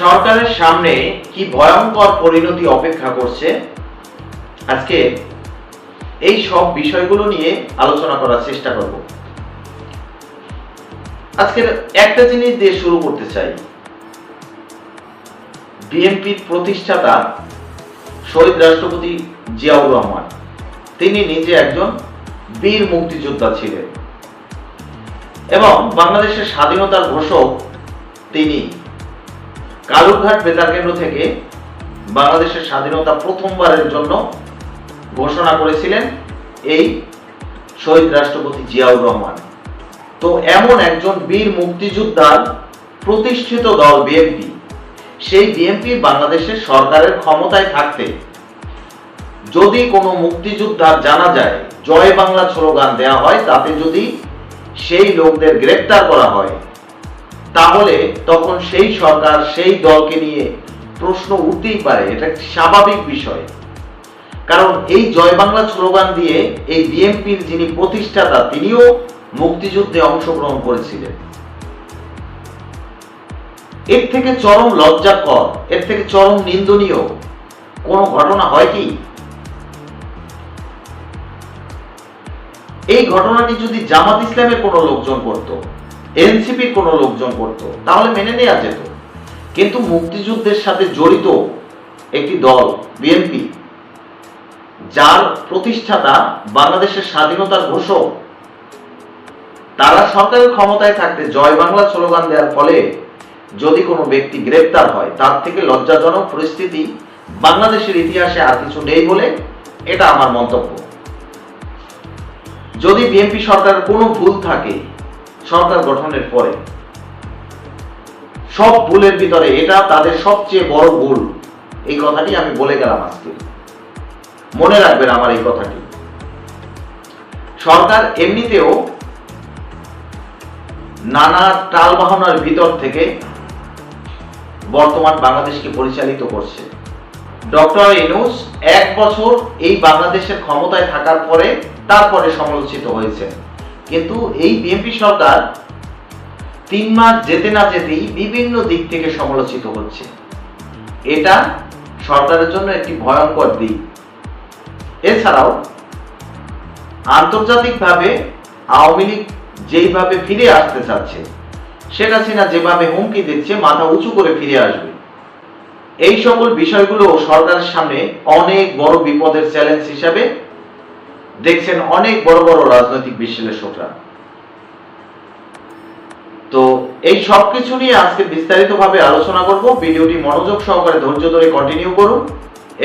সরকারের সামনে কি ভয়ঙ্কর পরিণতি অপেক্ষা করছে, আজকে এই সব বিষয়গুলো নিয়ে আলোচনা করার চেষ্টা করব। আজকের একটা জিনিস দিয়ে শুরু করতে চাই। বিএনপির প্রতিষ্ঠাতা শহীদ রাষ্ট্রপতি জিয়াউর রহমান, তিনি নিজে একজন বীর মুক্তিযোদ্ধা ছিলেন এবং বাংলাদেশের স্বাধীনতার ঘোষক তিনি। কালুরঘাট বেতার কেন্দ্র থেকে বাংলাদেশের স্বাধীনতা প্রথমবারের জন্য ঘোষণা করেছিলেন এই শহীদ রাষ্ট্রপতি জিয়াউর রহমান। তো এমন একজন বীর মুক্তিযোদ্ধার প্রতিষ্ঠিত দল বিএনপি, সেই বিএনপি বাংলাদেশের সরকারের ক্ষমতায় থাকতে যদি কোনো মুক্তিযোদ্ধার জানা যায় জয় বাংলা স্লোগান দেওয়া হয়, তাতে যদি সেই লোকদের গ্রেফতার করা হয়, তাহলে তখন সেই সরকার সেই দলকে নিয়ে প্রশ্ন উঠতেই পারে। এটা স্বাভাবিক বিষয়, কারণ এই জয় বাংলা স্লোগান দিয়ে এই বিএনপির যিনি প্রতিষ্ঠাতা, তিনিও মুক্তিযুদ্ধে অংশগ্রহণ করেছিলেন। এর থেকে চরম লজ্জাকর, এর থেকে চরম নিন্দনীয় কোনো ঘটনা হয় কি? এই ঘটনাটি যদি জামাত ইসলামের কোনো লোকজন করত, এনসিপির কোনো লোকজন করত, তাহলে মেনে নেওয়া যেত। কিন্তু মুক্তিযুদ্ধের সাথে জড়িত একটি দল বিএনপি, যার প্রতিষ্ঠাতা বাংলাদেশের স্বাধীনতার ঘোষক, তারা সরকারের ক্ষমতায় থাকতে জয় বাংলা স্লোগান দেওয়ার ফলে যদি কোনো ব্যক্তি গ্রেফতার হয়, তার থেকে লজ্জাজনক পরিস্থিতি বাংলাদেশের ইতিহাসে আর কিছু নেই বলে এটা আমার মন্তব্য। যদি বিএনপি সরকারের কোনো ভুল থাকে সরকার গঠনের পরে, সব ভুলের ভিতরে এটা তাদের সবচেয়ে বড় ভুল, এই কথাটি আমি বলে গেলাম আজকে। মনে রাখবেন আমার এই কথাটি। সরকার এমনিতেও নানা টালবাহনার ভিতর থেকে বর্তমান বাংলাদেশকে পরিচালিত করছে। ডক্টর ইউনূস 1 বছর এই বাংলাদেশের ক্ষমতায় থাকার পরে তারপরে সমালোচিত হয়েছে, কিন্তু এই বিএনপি সরকার 3 মাস যেতে না যেতেই বিভিন্ন দিক থেকে সমালোচিত হচ্ছে। এটা সরকারের জন্য একটি ভয়ঙ্কর দিক। এছাড়াও আন্তর্জাতিকভাবে আওয়ামী লীগ যেইভাবে ফিরে আসতে চাচ্ছে, শেখ হাসিনা যেভাবে হুমকি দিচ্ছে মাথা উঁচু করে ফিরে আসবে, এই সকল বিষয়গুলো সরকারের সামনে অনেক বড় বিপদের চ্যালেঞ্জ হিসাবে দেখছেন অনেক বড় বড় রাজনৈতিক বিশ্লেষকরা। তো এই সব কিছু নিয়ে আজকে বিস্তারিতভাবে আলোচনা করব। ভিডিওটি মনোযোগ সহকারে ধৈর্য ধরে কন্টিনিউ করুন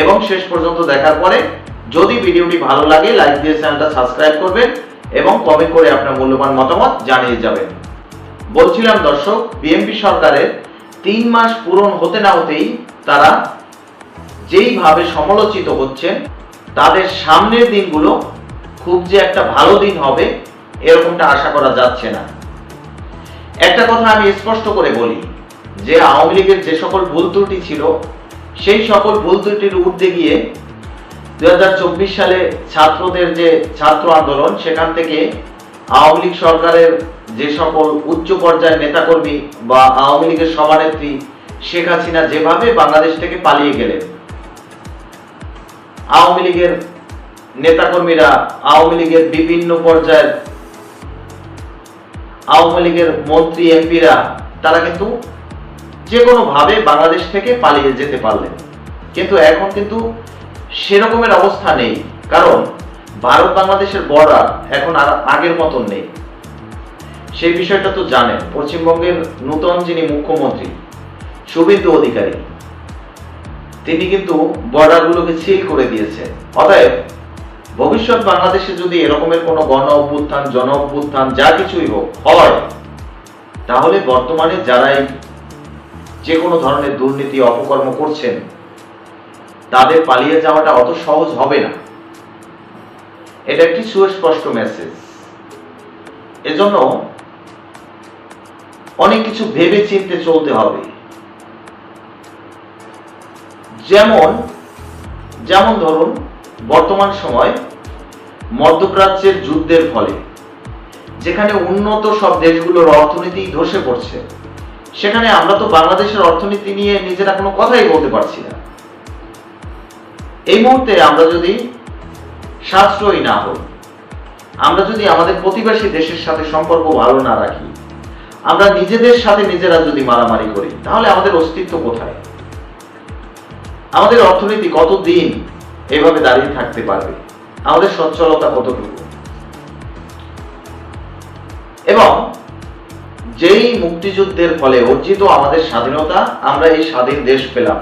এবং শেষ পর্যন্ত দেখার পরে যদি ভিডিওটি ভালো লাগে লাইক দিয়ে চ্যানেলটা সাবস্ক্রাইব করবেন এবং কমেন্ট করে আপনার মূল্যবান মতামত জানিয়ে যাবেন। বলছিলাম দর্শক, বিএনপি সরকারের 3 মাস পূরণ হতে না হতেই তারা যেইভাবে সমালোচিত হচ্ছেন, তাদের সামনের দিনগুলো খুব যে একটা ভালো দিন হবে এরকমটা আশা করা যাচ্ছে না। একটা কথা আমি স্পষ্ট করে বলি যে আওয়ামী লীগের যে সকল ভুল ত্রুটি ছিল, সেই সকল ভুল ত্রুটির ঊর্ধ্বে গিয়ে 2024 সালে ছাত্রদের যে ছাত্র আন্দোলন, সেখান থেকে আওয়ামী লীগ সরকারের যে সকল উচ্চ পর্যায়ের নেতাকর্মী বা আওয়ামী লীগের সভানেত্রী শেখ হাসিনা যেভাবে বাংলাদেশ থেকে পালিয়ে গেলেন, আওয়ামী লীগের নেতাকর্মীরা, আওয়ামী লীগের বিভিন্ন পর্যায়ের আওয়ামী লীগের মন্ত্রী এমপিরা, তারা কিন্তু যে কোনো ভাবে বাংলাদেশ থেকে পালিয়ে যেতে পারলেন। কিন্তু এখন কিন্তু সেরকমের অবস্থা নেই, কারণ ভারত বাংলাদেশের বর্ডার এখন আর আগের মতন নেই। সেই বিষয়টা তো জানেন। পশ্চিমবঙ্গের নূতন যিনি মুখ্যমন্ত্রী শুভেন্দু অধিকারী, তিনি কিন্তু বর্ডারগুলোকে সিল করে দিয়েছেন। অতএব ভবিষ্যৎ বাংলাদেশে যদি এরকমের কোনো গণ অভ্যুত্থান, জন অভ্যুত্থান, যা কিছুই হোক হয়, তাহলে বর্তমানে যারাই যে কোনো ধরনের দুর্নীতি অপকর্ম করছেন, তাদের পালিয়ে যাওয়াটা অত সহজ হবে না। এটা একটি সুস্পষ্ট মেসেজ। এজন্য অনেক কিছু ভেবে চিন্তে চলতে হবে। যেমন ধরুন, বর্তমান সময় মধ্যপ্রাচ্যের যুদ্ধের ফলে যেখানে উন্নত সব দেশগুলোর অর্থনীতি ধসে পড়ছে, সেখানে আমরা তো বাংলাদেশের অর্থনীতি নিয়ে নিজেরা কোনো কথাই বলতে পারছি না। এই মুহূর্তে আমরা যদি সাশ্রয়ী না হই, আমরা যদি আমাদের প্রতিবেশী দেশের সাথে সম্পর্ক ভালো না রাখি, আমরা নিজেদের সাথে নিজেরা যদি মারামারি করি, তাহলে আমাদের অস্তিত্ব কোথায়? আমাদের অর্থনীতি কতদিন এভাবে দাঁড়িয়ে থাকতে পারবে? আমাদের সচ্ছলতা কতটুকু? এবং যেই মুক্তিযুদ্ধের ফলে অর্জিত আমাদের স্বাধীনতা, আমরা এই স্বাধীন দেশ পেলাম,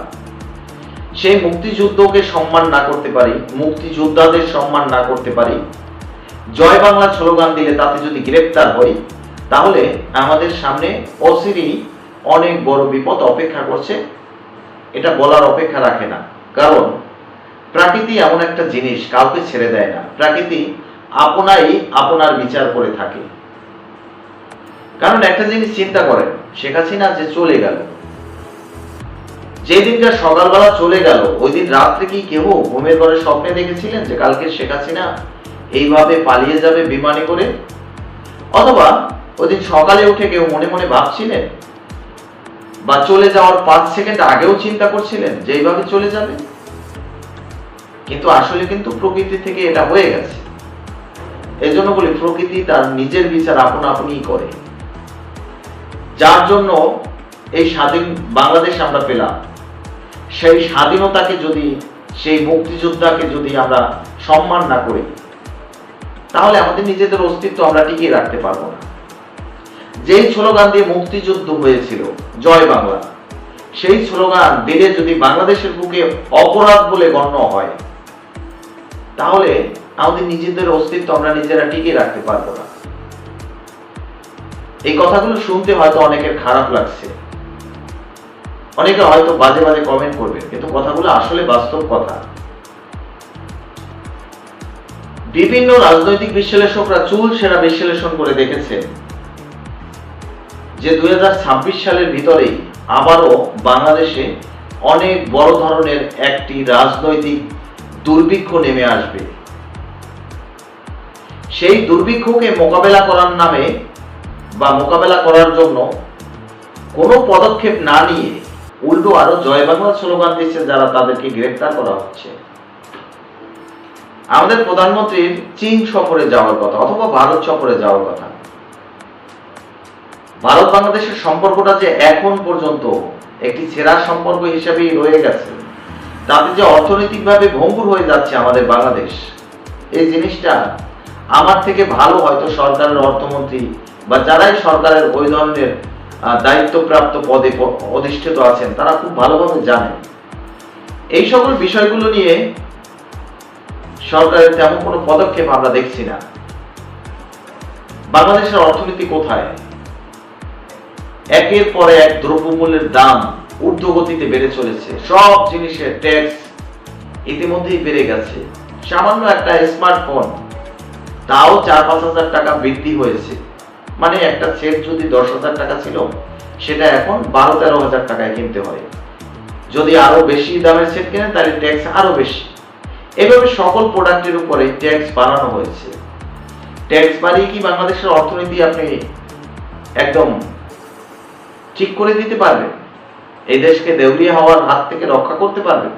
সেই মুক্তিযুদ্ধকে সম্মান না করতে পারি, মুক্তিযোদ্ধাদের সম্মান না করতে পারি, জয় বাংলা স্লোগান দিলে তাতে যদি গ্রেপ্তার হই, তাহলে আমাদের সামনে অচিরেই অনেক বড় বিপদ অপেক্ষা করছে। এটা বলার অপেক্ষা রাখে না, কারণ প্রকৃতি এমন একটা জিনিস, কাউকে ছেড়ে দেয় না। প্রকৃতি আপনাই আপনার বিচার করে থাকে। কারণ একটা জিনিস চিন্তা করেন, শেখ হাসিনা যে চলে গেল, যে দিনটা সকালবেলা চলে গেল, ওই দিন রাত্রে কি কেউ ঘুমের ঘরে স্বপ্নে দেখেছিলেন যে কালকে শেখ হাসিনা এইভাবে পালিয়ে যাবে বিমানে করে? অথবা ওই দিন সকালে উঠে কেউ মনে মনে ভাবছিলেন বা চলে যাওয়ার 5 সেকেন্ড আগেও চিন্তা করছিলেন যে এইভাবে চলে যাবে? কিন্তু আসলে কিন্তু প্রকৃতি থেকে এটা হয়ে গেছে। এই জন্য বলি, প্রকৃতি তার নিজের বিচার আপনা আপনিই করে। যার জন্য এই স্বাধীন বাংলাদেশ আমরা পেলাম, সেই স্বাধীনতাকে যদি, সেই মুক্তিযোদ্ধাকে যদি আমরা সম্মান না করি, তাহলে আমাদের নিজেদের অস্তিত্ব আমরা টিকিয়ে রাখতে পারবো না। যেই স্লোগান দিয়ে মুক্তিযুদ্ধ হয়েছিল, জয় বাংলা, সেই স্লোগান দিলে যদি বাংলাদেশের বুকে অপরাধ বলে গণ্য হয়, তাহলে আমাদের নিজেদের অস্তিত্ব আমরা নিজেরা টিকিয়ে রাখতে পারবো না। এই কথাগুলো শুনতে হয়তো অনেকের খারাপ লাগছে, অনেকে হয়তো বাজে বাজে কমেন্ট করবে, কিন্তু কথাগুলো আসলে বাস্তব কথা। বিভিন্ন রাজনৈতিক বিশ্লেষকরা চুল সেরা বিশ্লেষণ করে দেখেছেন যে 2026 সালের ভিতরেই আবারও বাংলাদেশে অনেক বড় ধরনের একটি রাজনৈতিক দুর্ভিক্ষ নেমে আসবে। সেই দুর্ভিক্ষকে মোকাবেলা করার নামে বা মোকাবেলা করার জন্য কোনো পদক্ষেপ না নিয়ে উল্টো আরো জয় বাংলা স্লোগান দিচ্ছে যারা, তাদেরকে গ্রেফতার করা হচ্ছে। আমাদের প্রধানমন্ত্রীর চীন সফরে যাওয়ার কথা অথবা ভারত সফরে যাওয়ার কথা। ভারত বাংলাদেশের সম্পর্কটা যে এখন পর্যন্ত একটি সেরা সম্পর্ক হিসেবেই রয়ে গেছে, তাতে যে অর্থনৈতিকভাবে ভঙ্গুর হয়ে যাচ্ছে আমাদের বাংলাদেশ, এই জিনিসটা আমার থেকে ভালো হয়তো সরকারের অর্থমন্ত্রী বা যারাই সরকারের ওই ধরনের দায়িত্বপ্রাপ্ত পদে অধিষ্ঠিত আছেন, তারা খুব ভালোভাবে জানেন। এই সকল বিষয়গুলো নিয়ে সরকারের তেমন কোনো পদক্ষেপ আমরা দেখছি না। বাংলাদেশের অর্থনীতি কোথায়? একের পর এক দ্রব্যমূল্যের দাম ঊর্ধ্বগতিতে বেড়ে চলেছে। সব জিনিসের ট্যাক্স ইতিমধ্যেই বেড়ে গেছে। সামান্য একটা স্মার্টফোন, তাও 4-5 হাজার টাকা বৃদ্ধি হয়েছে। মানে একটা সেট যদি 10,000 টাকা ছিল, সেটা এখন 12-13 হাজার টাকায় কিনতে হয়। যদি আরো বেশি দামের সেট কেনেন, তাহলে ট্যাক্স আরো বেশি। এভাবে সকল প্রোডাক্টের উপরে ট্যাক্স বাড়ানো হয়েছে। ট্যাক্স বাড়িয়ে কি বাংলাদেশের অর্থনীতি আপনি একদম ঠিক করে দিতে পারবেন? এই দেশকে দেউলিয়া হওয়ার হাত থেকে রক্ষা করতে পারবেন?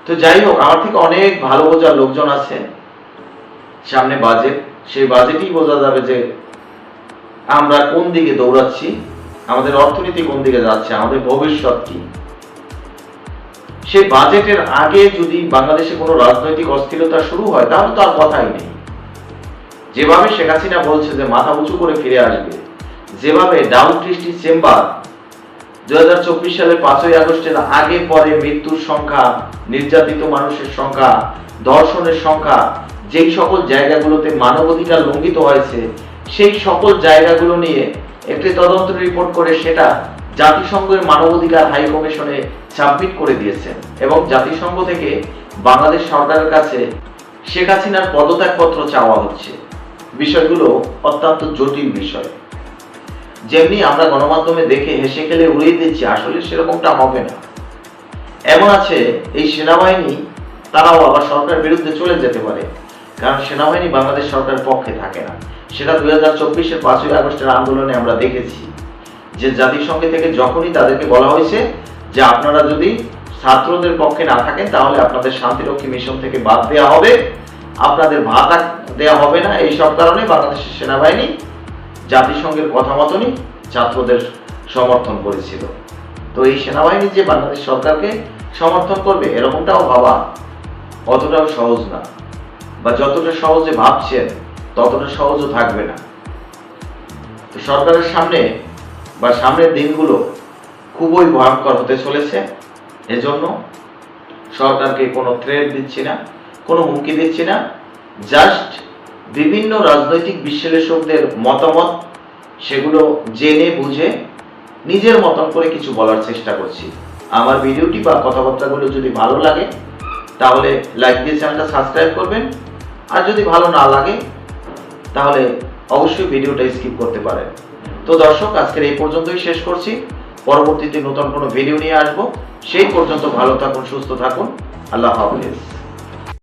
তো যাই হোক, আমার থেকে অনেক ভালো বোঝার লোকজন আছে। সামনে বাজেট, সেই বাজেটই বোঝা যাবে যে আমরা কোন দিকে দৌড়াচ্ছি, আমাদের অর্থনীতি কোন দিকে যাচ্ছে, আমাদের ভবিষ্যৎ কি। সেই বাজেটের আগে যদি বাংলাদেশে কোনো রাজনৈতিক অস্থিরতা শুরু হয়, তাহলে তো আর কথাই নেই। যেভাবে শেখ হাসিনা বলছে যে মাথা উঁচু করে ফিরে আসবে, যেভাবে ডাউন ট্রিস্টি চেম্বার 2024 সালের 5ই আগস্টের আগে পরে মৃত্যুর সংখ্যা, নির্যাতিত মানুষের সংখ্যা, ধর্ষণের সংখ্যা, যেই সকল জায়গাগুলোতে মানবাধিকার লঙ্ঘিত হয়েছে, সেই সকল জায়গাগুলো নিয়ে একটি তদন্ত রিপোর্ট করে সেটা জাতিসংঘের মানবাধিকার হাই কমিশনে সাবমিট করে দিয়েছেন এবং জাতিসংঘ থেকে বাংলাদেশ সরকারের কাছে শেখ হাসিনার পদত্যাগপত্র চাওয়া হচ্ছে। বিষয়গুলো অত্যন্ত জটিল বিষয়। যেমনি আমরা গণমাধ্যমে দেখে হেসে খেলে উড়িয়ে দিচ্ছি, আসলে সেরকমটা হবে না। এমন আছে এই সেনাবাহিনী, তারাও আবার সরকারের বিরুদ্ধে চলে যেতে পারে, কারণ সেনাবাহিনী বাংলাদেশ সরকারের পক্ষে থাকে না। সেটা 2024-এর 5ই আগস্টের আন্দোলনে আমরা দেখেছি যে জাতিসংঘ থেকে যখনই তাদেরকে বলা হয়েছে যে আপনারা যদি ছাত্রদের পক্ষে না থাকেন তাহলে আপনাদের শান্তিরক্ষী মিশন থেকে বাদ দেওয়া হবে, আপনাদের ভাতা দেওয়া হবে না, এই সব কারণে বাংলাদেশের সেনাবাহিনী জাতিসংঘের কথা মতনই ছাত্রদের সমর্থন করেছিল। তো এই সেনাবাহিনী যে বাংলাদেশ সরকারকে সমর্থন করবে এরকমটাও ভাবা অতটাও সহজ না, বা যতটা সহজে ভাবছেন ততটা সহজও থাকবে না। তো সরকারের সামনে বা সামনের দিনগুলো খুবই ভয়ঙ্কর হতে চলেছে। এজন্য সরকারকে কোনো থ্রেট দিচ্ছি না, কোনো হুমকি দিচ্ছি না, জাস্ট বিভিন্ন রাজনৈতিক বিশ্লেষকদের মতামত সেগুলো জেনে বুঝে নিজের মতন করে কিছু বলার চেষ্টা করছি। আমার ভিডিওটি বা কথাবার্তাগুলো যদি ভালো লাগে তাহলে লাইক দিয়ে চ্যানেলটা সাবস্ক্রাইব করবেন, আর যদি ভালো না লাগে তাহলে অবশ্যই ভিডিওটা স্কিপ করতে পারেন। তো দর্শক, আজকের এই পর্যন্তই শেষ করছি। পরবর্তীতে নতুন কোনো ভিডিও নিয়ে আসবো। সেই পর্যন্ত ভালো থাকুন, সুস্থ থাকুন। আল্লাহ হাফেজ।